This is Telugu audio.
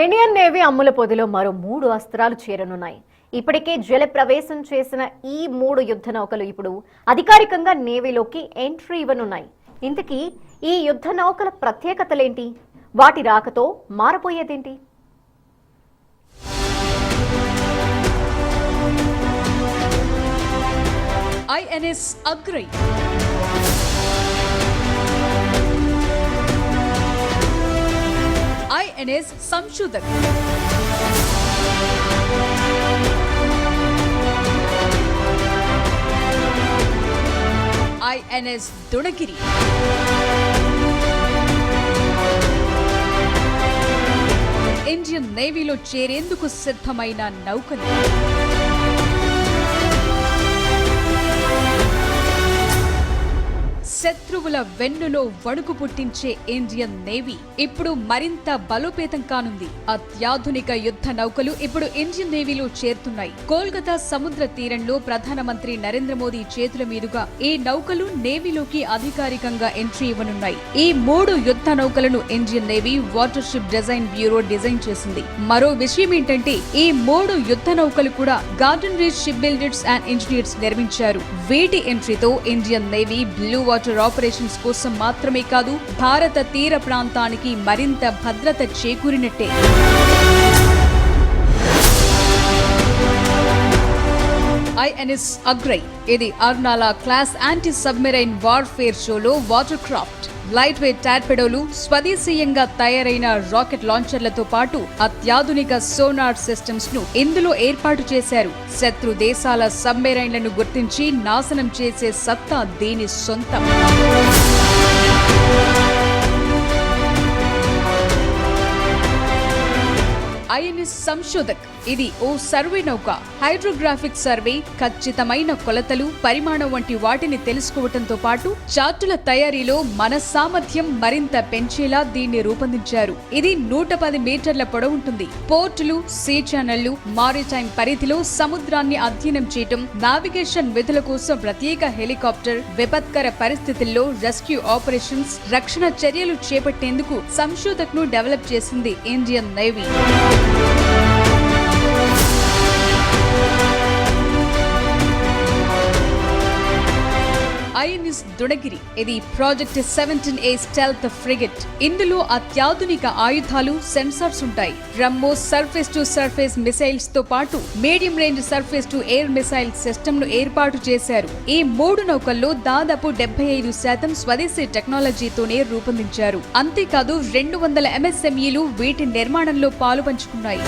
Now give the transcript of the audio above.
ఇండియన్ నేవీ అమ్ముల పొదిలో మరో 3 అస్త్రాలు చేరనున్నాయి. ఇప్పటికే జల ప్రవేశం చేసిన ఈ 3 యుద్ధ నౌకలు ఇప్పుడు అధికారికంగా నేవీలోకి ఎంట్రీ ఇవ్వనున్నాయి. ఇంతకీ ఈ యుద్ధ నౌకల ప్రత్యేకతలేంటి? వాటి రాకతో మారపోయేదేంటి? INS Agrai, INS Samshudak, INS Dunagiri, Indian నేవీలో చేరేందుకు సిద్ధమైన నౌకలు. శత్రువుల వెన్నులో వణుకు పుట్టించే ఇండియన్ నేవీ ఇప్పుడు మరింత బలోపేతం కానుంది. అత్యాధునిక యుద్ధ నౌకలు ఇప్పుడు ఇండియన్ నేవీలో చేరుతున్నాయి. కోల్కతా సముద్ర తీరంలో ప్రధానమంత్రి నరేంద్ర మోదీ చేతుల మీదుగా ఈ నౌకలు నేవీలోకి అధికారికంగా ఎంట్రీ ఇవ్వనున్నాయి. ఈ 3 యుద్ధ నౌకలను Indian Navy water ship design bureau design చేసింది. మరో విషయం ఏంటంటే ఈ 3 యుద్ధ నౌకలు కూడా Garden Reach shipbuilders and engineers నిర్మించారు. వీటి ఎంట్రీతో Indian Navy blue water operations కోసం మాత్రమే కాదు, భారత తీర ప్రాంతానికి మరింత భద్రత చేకూరినట్టే. INS Agrai ఇది Arnala class anti submarine warfare షోలో వాటర్ క్రాఫ్ట్, లైట్ వెయిట్ టార్పెడోలు, స్వదేశీయంగా తయారైన రాకెట్ లాంచర్లతో పాటు అత్యాధునిక సోనార్ సిస్టమ్స్ ను ఇందులో ఏర్పాటు చేశారు. శత్రు దేశాల సబ్మెరైన్లను గుర్తించి నాశనం చేసే సత్తా దీని సొంతం. INS సంశోధక్ ఇది ఓ సర్వే నౌక. హైడ్రోగ్రాఫిక్ సర్వే, ఖచ్చితమైన కొలతలు, పరిమాణం వంటి వాటిని తెలుసుకోవటంతో పాటు చార్టుల తయారీలో మన సామర్థ్యం మరింత పెంచేలా దీన్ని రూపొందించారు. ఇది 110 మీటర్ల పొడవుంటుంది. పోర్టులు, సీ ఛానళ్లు, మారిటైమ్ పరిధిలో సముద్రాన్ని అధ్యయనం చేయటం, నావిగేషన్ విధుల కోసం ప్రత్యేక హెలికాప్టర్, విపత్కర పరిస్థితుల్లో రెస్క్యూ ఆపరేషన్స్, రక్షణ చర్యలు చేపట్టేందుకు సంశోధక్ ను డెవలప్ చేసింది ఇండియన్ నేవీ. INS దునగిరి ఇది ప్రాజెక్ట్ 17A స్టెల్త్ ఫ్రిగేట్. ఇందులో అత్యాధునిక ఆయుధాలు, సెన్సార్స్ ఉంటాయి. BrahMos surface to surface missiles తో పాటు medium range surface to air missile system ను ఏర్పాటు చేశారు. ఈ 3 నౌకల్లో దాదాపు 75% స్వదేశీ టెక్నాలజీతోనే రూపొందించారు. అంతేకాదు 200 MSMEలు వీటి నిర్మాణంలో పాలుపంచుకున్నాయి.